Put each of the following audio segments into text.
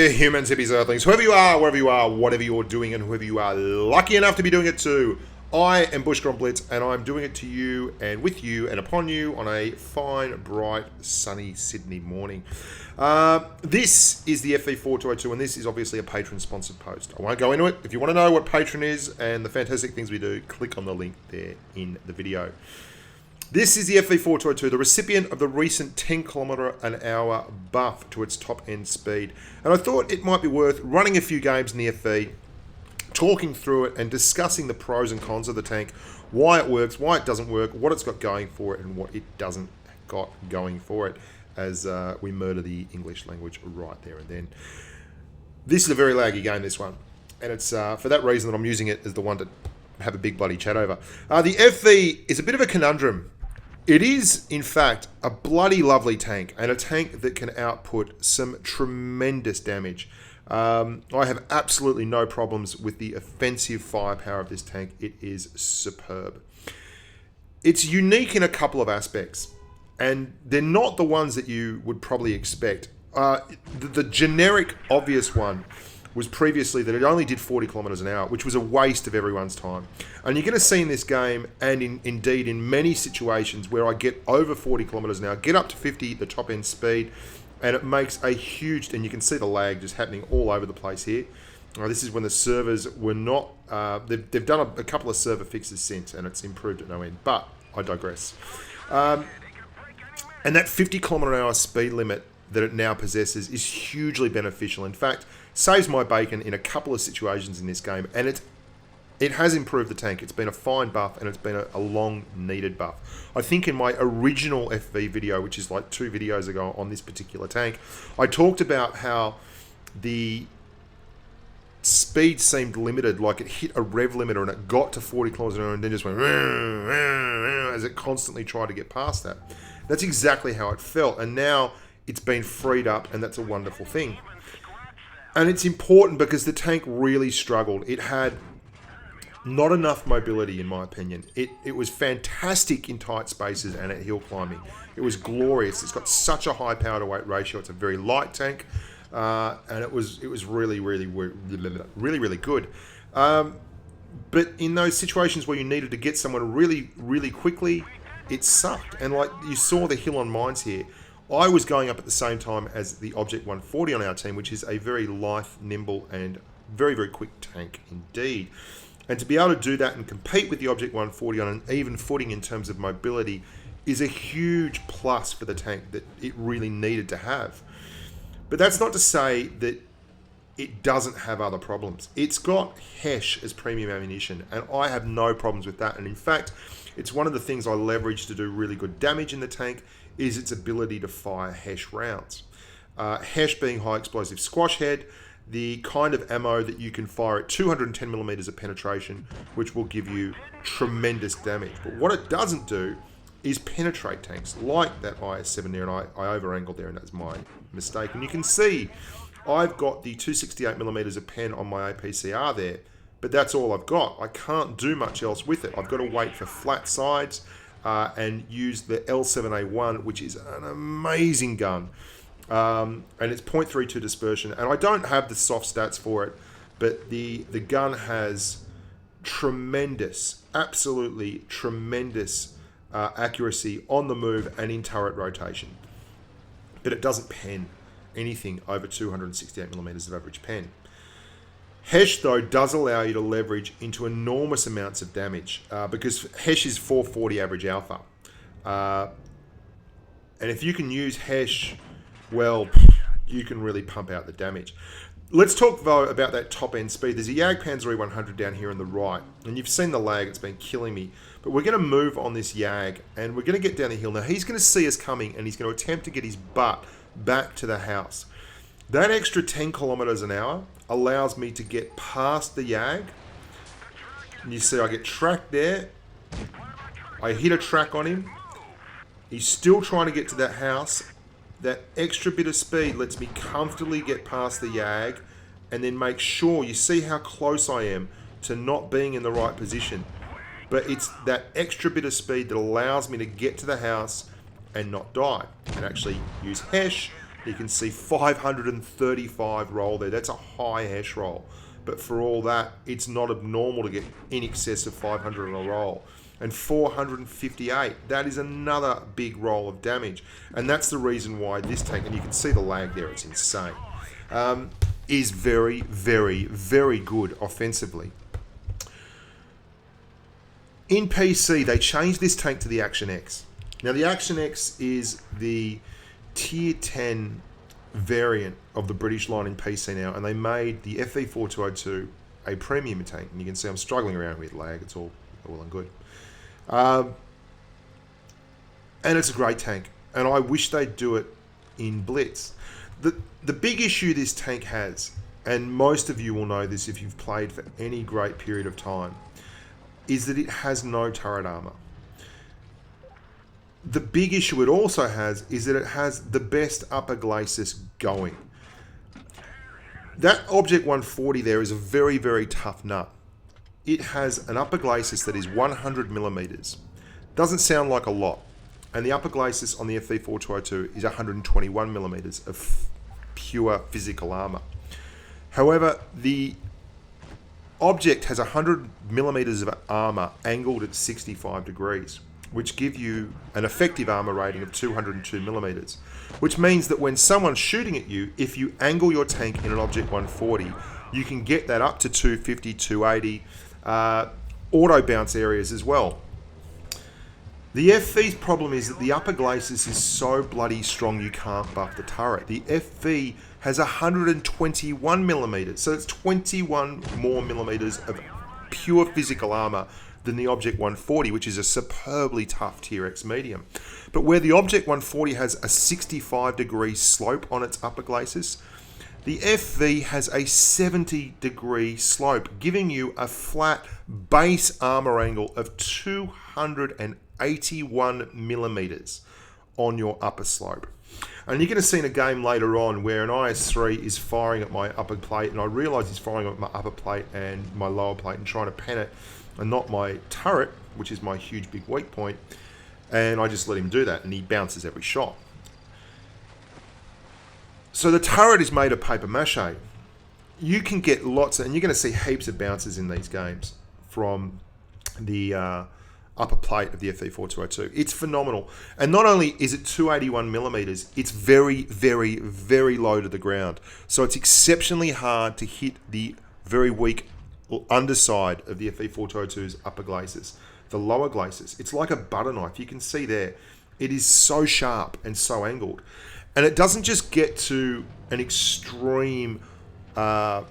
there, humans, hippies, earthlings, whoever you are, wherever you are, whatever you're doing, and whoever you are lucky enough to be doing it to. I am Bushka on Blitz, and I'm doing it to you, and with you, and upon you, on a fine, bright, sunny Sydney morning. This is the FV4202, and this is obviously a patron-sponsored post. I won't go into it. If you want to know what Patron is, and the fantastic things we do, click on the link there in the video. This is the FV4202, the recipient of the recent 10 km/h buff to its top end speed. And I thought it might be worth running a few games in the FV, talking through it and discussing the pros and cons of the tank, why it works, why it doesn't work, what it's got going for it and what it doesn't got going for it, as we murder the English language right there and then. This is a very laggy game, this one. And it's for that reason that I'm using it as the one to have a big bloody chat over. The FV is a bit of a conundrum. It is, in fact, a bloody lovely tank, and a tank that can output some tremendous damage. I have absolutely no problems with the offensive firepower of this tank. It is superb. It's unique in a couple of aspects, and they're not the ones that you would probably expect. The generic, obvious one was previously that it only did 40 km/h, which was a waste of everyone's time. And you're going to see in this game, and indeed in many situations where I get over 40 km/h, get up to 50, the top end speed, and it makes a huge, and you can see the lag just happening all over the place here. This is when the servers were not, they've done a couple of server fixes since, and it's improved at no end, but I digress. And that 50 km/h speed limit that it now possesses is hugely beneficial. In fact, saves my bacon in a couple of situations in this game, and it has improved the tank. It's been a fine buff, and it's been a long needed buff. I think in my original FV video, which is like 2 videos ago on this particular tank, I talked about how the speed seemed limited, like it hit a rev limiter and it got to 40 km/h and then just went as it constantly tried to get past that. That's exactly how it felt, and now it's been freed up, and that's a wonderful thing. And it's important because the tank really struggled. It had not enough mobility, in my opinion. It was fantastic in tight spaces and at hill climbing. It was glorious. It's got such a high power to weight ratio. It's a very light tank, and it was really good. But in those situations where you needed to get someone really quickly, it sucked. And like you saw the hill on mines here, I was going up at the same time as the Object 140 on our team, which is a very lithe, nimble, and very quick tank indeed. And to be able to do that and compete with the Object 140 on an even footing in terms of mobility is a huge plus for the tank that it really needed to have. But that's not to say that it doesn't have other problems. It's got HESH as premium ammunition, and I have no problems with that. And in fact, it's one of the things I leverage to do really good damage in the tank is its ability to fire HESH rounds. HESH being high explosive squash head, the kind of ammo that you can fire at 210mm of penetration, which will give you tremendous damage. But what it doesn't do is penetrate tanks, like that IS-7 there, and I over-angled there, and that's my mistake. And you can see I've got the 268mm of pen on my APCR there, but that's all I've got. I can't do much else with it. I've got to wait for flat sides and use the L7A1, which is an amazing gun. And it's 0.32 dispersion, and I don't have the soft stats for it, but the gun has tremendous, absolutely tremendous accuracy on the move and in turret rotation. But it doesn't pen anything over 268mm of average pen. HESH, though, does allow you to leverage into enormous amounts of damage because HESH is 440 average alpha. And if you can use HESH, well, you can really pump out the damage. Let's talk, though, about that top-end speed. There's a Jagdpanzer E100 down here on the right, and you've seen the lag. It's been killing me. But we're going to move on this Jag, and we're going to get down the hill. Now, he's going to see us coming, and he's going to attempt to get his butt back to the house. That extra 10 km/h allows me to get past the Jag. And you see I get tracked there. I hit a track on him. He's still trying to get to that house. That extra bit of speed lets me comfortably get past the Jag and then make sure, you see how close I am to not being in the right position. But it's that extra bit of speed that allows me to get to the house and not die, and actually use HESH You can see 535 roll there. That's a high hash roll. But for all that, it's not abnormal to get in excess of 500 on a roll. And 458, that is another big roll of damage. And that's the reason why this tank, and you can see the lag there, it's insane, is very, very, very good offensively. In PC, they changed this tank to the Action X. Now, the Action X is the Tier 10 variant of the British line in PC now, and they made the FV4202 a premium tank. And you can see I'm struggling around with lag. It's all well and good. And it's a great tank, and I wish they'd do it in Blitz. The big issue this tank has, and most of you will know this if you've played for any great period of time, is that it has no turret armour. The big issue it also has is that it has the best upper glacis going. That Object 140 there is a very, very tough nut. It has an upper glacis that is 100 millimeters. Doesn't sound like a lot. And the upper glacis on the FV4202 is 121 millimeters of pure physical armor. However, the Object has 100 millimeters of armor angled at 65 degrees, which give you an effective armor rating of 202 millimeters, which means that when someone's shooting at you, if you angle your tank in an Object 140, you can get that up to 250, 280, auto bounce areas as well. The FV's problem is that the upper glacis is so bloody strong you can't buff the turret. The FV has 121 millimeters, so it's 21 more millimeters of pure physical armor than the Object 140, which is a superbly tough Tier X medium. But where the Object 140 has a 65 degree slope on its upper glacis, the FV has a 70 degree slope, giving you a flat base armor angle of 281 millimeters on your upper slope. And you're going to see in a game later on where an IS-3 is firing at my upper plate, and I realise he's firing at my upper plate and my lower plate and trying to pen it, and not my turret, which is my huge big weak point, and I just let him do that, and he bounces every shot. So the turret is made of paper mache. You can get lots, and you're going to see heaps of bounces in these games from the upper plate of the FV4202. It's phenomenal. And not only is it 281 millimeters, it's very, very, very low to the ground. So it's exceptionally hard to hit the very weak underside of the FV4202's upper glacis, the lower glacis. It's like a butter knife. You can see there, it is so sharp and so angled. And it doesn't just get to an extreme armor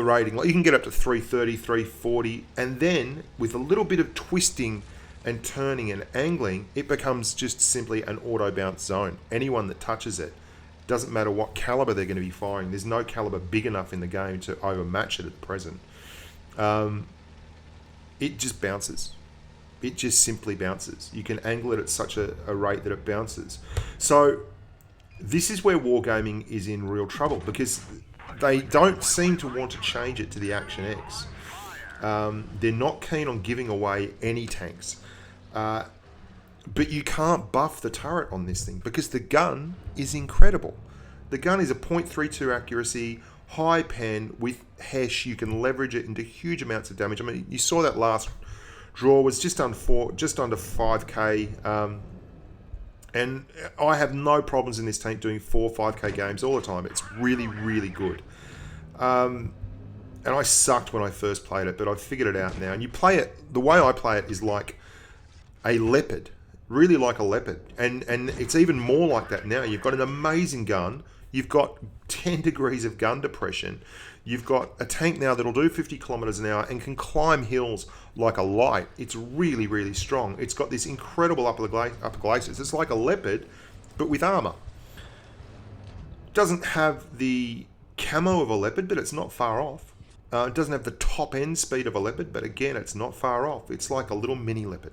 rating. Like you can get up to 330, 340, and then with a little bit of twisting and turning and angling, it becomes just simply an auto bounce zone. Anyone that touches it, doesn't matter what caliber they're going to be firing. There's no caliber big enough in the game to overmatch it at present. It just bounces. It just simply bounces. You can angle it at such a rate that it bounces. So this is where wargaming is in real trouble, because they don't seem to want to change it to the Action X. They're not keen on giving away any tanks. But you can't buff the turret on this thing because the gun is incredible. The gun is a .32 accuracy, high pen with hesh. You can leverage it into huge amounts of damage. I mean, you saw that last draw was just under 5k. And I have no problems in this tank doing 4 5k games all the time. It's really, really good. And I sucked when I first played it, but I've figured it out now. And you play it, the way I play it is like a leopard. Really like a leopard. And it's even more like that now. You've got an amazing gun. You've got 10 degrees of gun depression. You've got a tank now that'll do 50 kilometers an hour and can climb hills like a light. It's really, really strong. It's got this incredible upper glacis. It's like a leopard, but with armor. Doesn't have the camo of a leopard, but it's not far off. It doesn't have the top end speed of a leopard, but again, it's not far off. It's like a little mini leopard.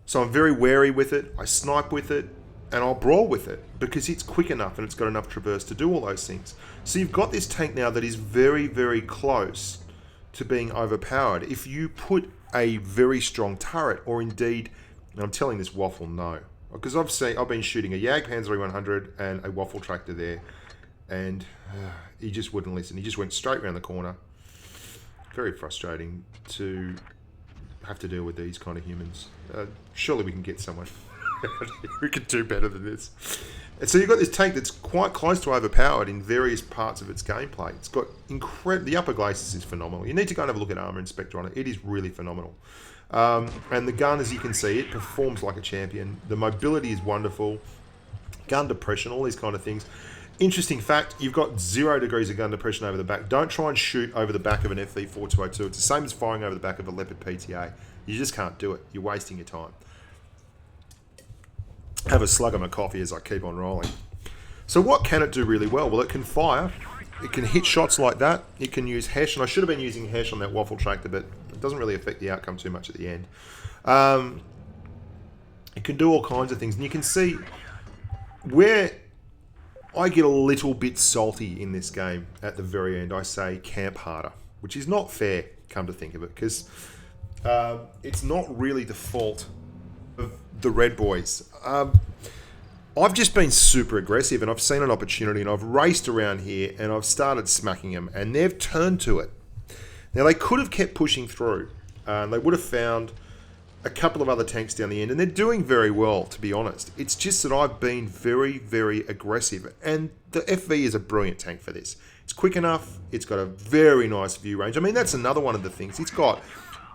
So I'm very wary with it. I snipe with it, and I'll brawl with it because it's quick enough and it's got enough traverse to do all those things. So you've got this tank now that is very, very close to being overpowered. If you put a very strong turret, or indeed, and I'm telling this waffle no, Because I've been shooting a Jagdpanzer 100 and a waffle tractor there, and he just wouldn't listen. He just went straight around the corner. Very frustrating to have to deal with these kind of humans. Surely we can get someone who can do better than this. And so you've got this tank that's quite close to overpowered in various parts of its gameplay. It's got the upper glacis is phenomenal. You need to go and have a look at Armour Inspector on it. It is really phenomenal. And the gun, as you can see, it performs like a champion. The mobility is wonderful. Gun depression, all these kind of things. Interesting fact, you've got 0 degrees of gun depression over the back. Don't try and shoot over the back of an FV4202. It's the same as firing over the back of a Leopard PTA. You just can't do it. You're wasting your time. Have a slug of my coffee as I keep on rolling. So what can it do really well? Well, it can fire. It can hit shots like that. It can use Hesh, and I should have been using Hesh on that waffle tractor, but it doesn't really affect the outcome too much at the end. It can do all kinds of things, and you can see where I get a little bit salty in this game at the very end. I say camp harder, which is not fair, come to think of it, because it's not really the fault of the Red Boys. I've just been super aggressive, and I've seen an opportunity, and I've raced around here, and I've started smacking them, and they've turned to it. Now, they could have kept pushing through. They would have found a couple of other tanks down the end, and they're doing very well, to be honest. It's just that I've been very, very aggressive, and the FV is a brilliant tank for this. It's quick enough. It's got a very nice view range. I mean, that's another one of the things. It's got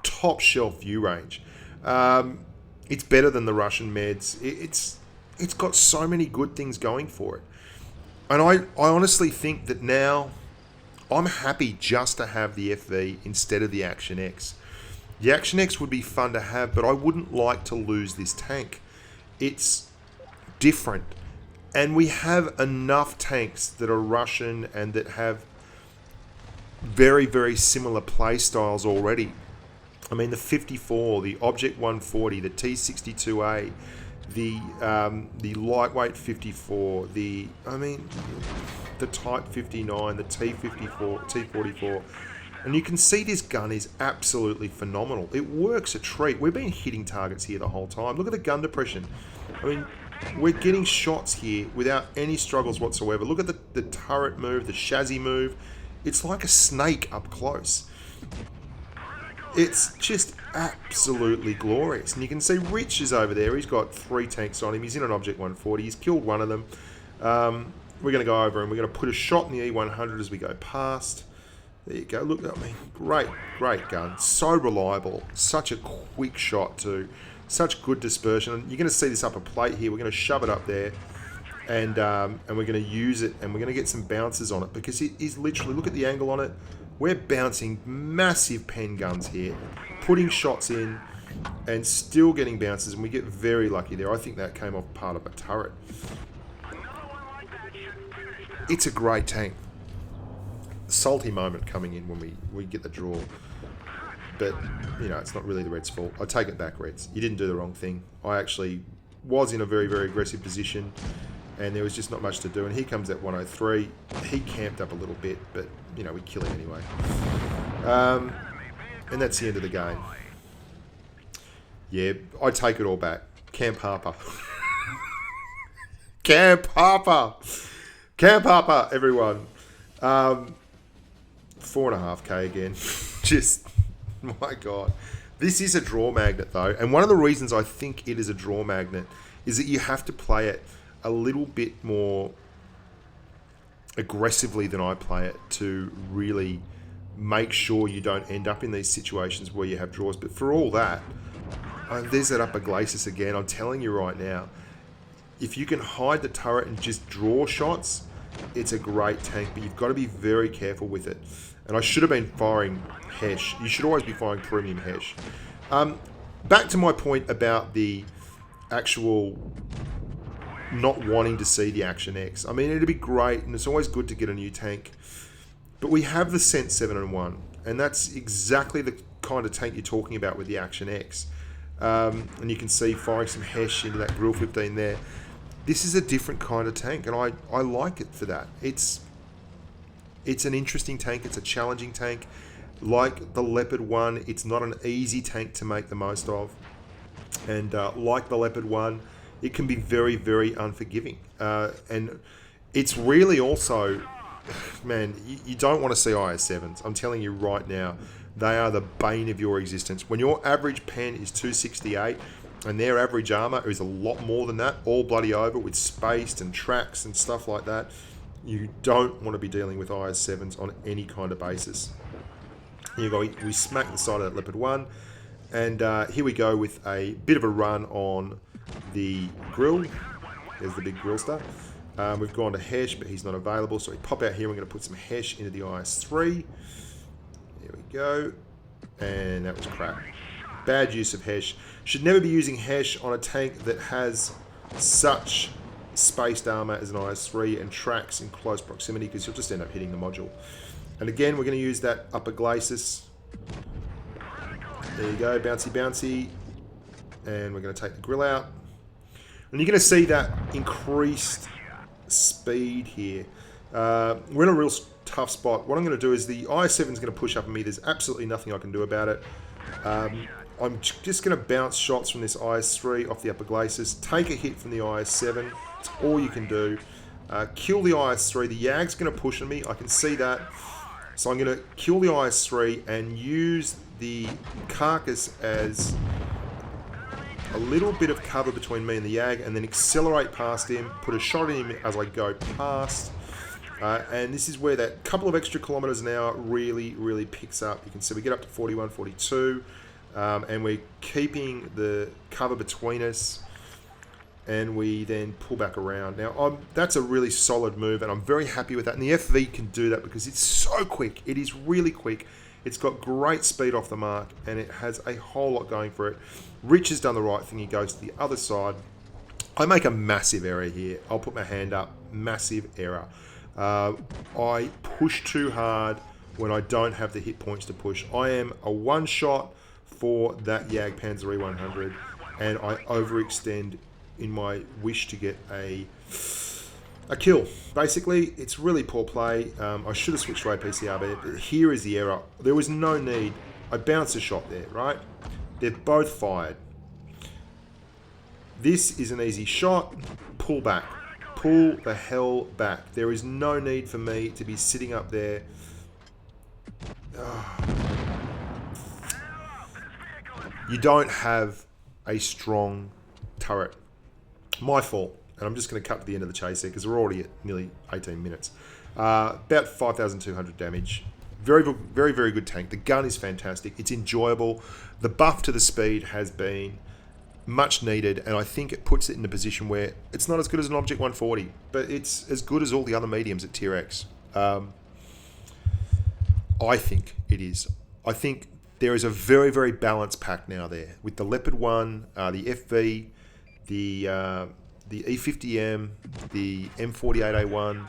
top shelf view range. It's better than the Russian meds. It's got so many good things going for it. And I honestly think that now I'm happy just to have the FV instead of the Action X. The Action X would be fun to have, but I wouldn't like to lose this tank. It's different. And we have enough tanks that are Russian and that have very, very similar play styles already. I mean, the 54, the Object 140, the T62A, the lightweight 54, the Type 59, the T54, T44. And you can see this gun is absolutely phenomenal. It works a treat. We've been hitting targets here the whole time. Look at the gun depression. I mean, we're getting shots here without any struggles whatsoever. Look at the turret move, the chassis move. It's like a snake up close. It's just absolutely glorious. And you can see Rich is over there. He's got 3 tanks on him. He's in an Object 140. He's killed one of them. We're going to go over and we're going to put a shot in the E100 as we go past. There you go. Look at me. Great gun. So reliable. Such a quick shot too. Such good dispersion. And you're going to see this upper plate here. We're going to shove it up there. And we're going to use it. And we're going to get some bounces on it. Because it is literally, look at the angle on it. We're bouncing massive pen guns here. Putting shots in. And still getting bounces. And we get very lucky there. I think that came off part of a turret. It's a great tank. Salty moment coming in when we get the draw, but it's not really the Reds' fault. I take it back, Reds. You didn't do the wrong thing. I actually was in a very, very aggressive position, and there was just not much to do. And here comes that 103. He camped up a little bit, but we kill him anyway. And that's the end of the game. Yeah, I take it all back. Camp Harper. Camp Harper. Camp Harper, everyone. 4.5k again. Just, my God. This is a draw magnet, though. And one of the reasons I think it is a draw magnet is that you have to play it a little bit more aggressively than I play it to really make sure you don't end up in these situations where you have draws. But for all that, there's that upper glacis again. I'm telling you right now, if you can hide the turret and just draw shots, it's a great tank, but you've got to be very careful with it. And I should have been firing Hesh. You should always be firing premium Hesh. Back to my point about the actual not wanting to see the Action X. I mean, it'd be great, and it's always good to get a new tank. But we have the Cent 7-1, and that's exactly the kind of tank you're talking about with the Action X. And you can see firing some Hesh into that Grill 15 there. This is a different kind of tank, and I like it for that. It's an interesting tank. It's a challenging tank. Like the Leopard 1, it's not an easy tank to make the most of. And like the Leopard 1, it can be very, very unforgiving. And it's really also, man, you don't want to see IS-7s. I'm telling you right now, they are the bane of your existence. When your average pen is 268 and their average armour is a lot more than that, all bloody over with spaced and tracks and stuff like that, you don't want to be dealing with IS-7s on any kind of basis. Here you go, we smack the side of that leopard 1, and here we go with a bit of a run on the grill. There's the big grill stuff. We've gone to Hesh, but he's not available, so we pop out here. We're going to put some Hesh into the IS-3. There we go, and that was crap. Bad use of Hesh. Should never be using Hesh on a tank that has such spaced armor as an IS-3 and tracks in close proximity, because you'll just end up hitting the module. And again, we're going to use that upper glacis. There you go, bouncy, bouncy. And we're going to take the grill out. And you're going to see that increased speed here. We're in a real tough spot. What I'm going to do is the IS-7 is going to push up on me. There's absolutely nothing I can do about it. I'm just going to bounce shots from this IS-3 off the upper glacis. Take a hit from the IS-7. That's all you can do. Kill the IS-3. The Yag's going to push on me. I can see that. So I'm going to kill the IS-3 and use the carcass as a little bit of cover between me and the Yag, and then accelerate past him, put a shot in him as I go past. And this is where that couple of extra kilometers an hour really, really picks up. You can see we get up to 41, 42, and we're keeping the cover between us, and we then pull back around. Now, that's a really solid move, and I'm very happy with that. And the FV can do that because it's so quick. It is really quick. It's got great speed off the mark, and it has a whole lot going for it. Rich has done the right thing. He goes to the other side. I make a massive error here. I'll put my hand up. Massive error. I push too hard when I don't have the hit points to push. I am a one-shot for that Yag Panzer E100, and I overextend in my wish to get a kill. Basically, it's really poor play. I should have switched to APCR, but here is the error. There was no need. I bounced a shot there, right? They've both fired. This is an easy shot. Pull back. Pull the hell back. There is no need for me to be sitting up there. You don't have a strong turret. My fault. And I'm just going to cut to the end of the chase here because we're already at nearly 18 minutes. About 5,200 damage. Very, very, very good tank. The gun is fantastic. It's enjoyable. The buff to the speed has been much needed, and I think it puts it in a position where it's not as good as an Object 140, but it's as good as all the other mediums at Tier X. I think it is. I think there is a very, very balanced pack now there with the Leopard 1, the FV, the E50M, the M48A1.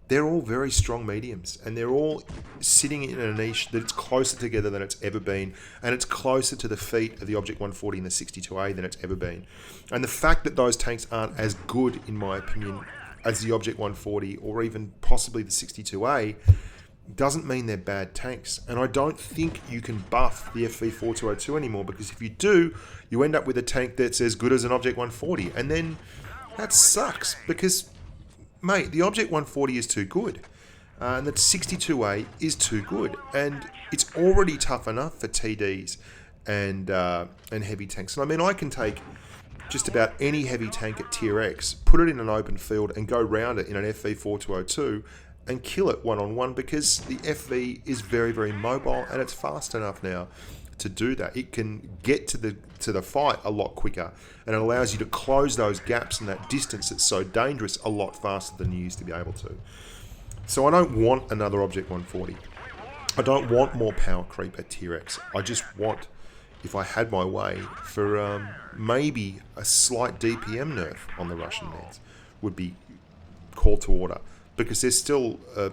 They're all very strong mediums, and they're all sitting in a niche that's closer together than it's ever been, and it's closer to the feet of the Object 140 and the 62A than it's ever been. And the fact that those tanks aren't as good, in my opinion, as the Object 140 or even possibly the 62A doesn't mean they're bad tanks. And I don't think you can buff the FV4202 anymore, because if you do, you end up with a tank that's as good as an Object 140, and then that sucks, because mate, the Object 140 is too good, and the 62A is too good, and it's already tough enough for TDs and heavy tanks. And I mean, I can take just about any heavy tank at Tier X, put it in an open field, and go round it in an FV4202 and kill it one-on-one, because the FV is very, very mobile, and it's fast enough now to do that. It can get to the fight a lot quicker, and it allows you to close those gaps and that distance that's so dangerous a lot faster than you used to be able to. So I don't want another Object 140. I don't want more power creep at Tier X. I just want, if I had my way, for maybe a slight DPM nerf on the Russian meds would be called to order, because there's still a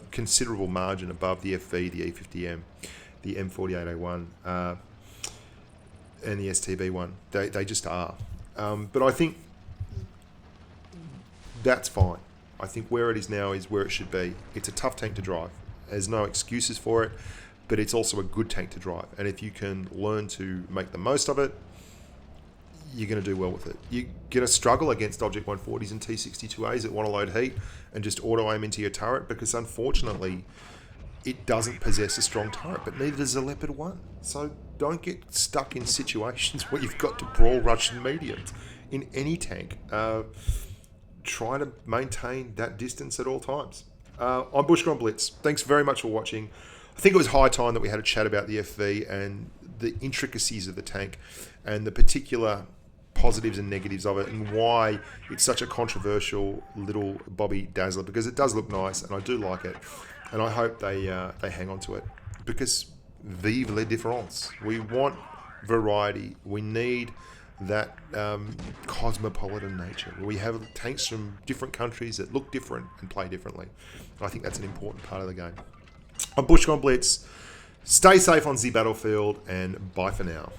considerable margin above the FV, the E50M, the M48A1, and the STB1. They just are. But I think that's fine. I think where it is now is where it should be. It's a tough tank to drive. There's no excuses for it, but it's also a good tank to drive. And if you can learn to make the most of it, you're going to do well with it. You're going to struggle against Object 140s and T62As that want to load heat and just auto-aim into your turret because, unfortunately, it doesn't possess a strong turret, but neither does the Leopard 1. So don't get stuck in situations where you've got to brawl Russian mediums in any tank. Try to maintain that distance at all times. I'm Bushka on Blitz. Thanks very much for watching. I think it was high time that we had a chat about the FV and the intricacies of the tank and the particular positives and negatives of it and why it's such a controversial little Bobby Dazzler, because it does look nice and I do like it. And I hope they hang on to it, because vive la différence. We want variety. We need that cosmopolitan nature. We have tanks from different countries that look different and play differently. I think that's an important part of the game. I'm Bushka on Blitz. Stay safe on the battlefield, and bye for now.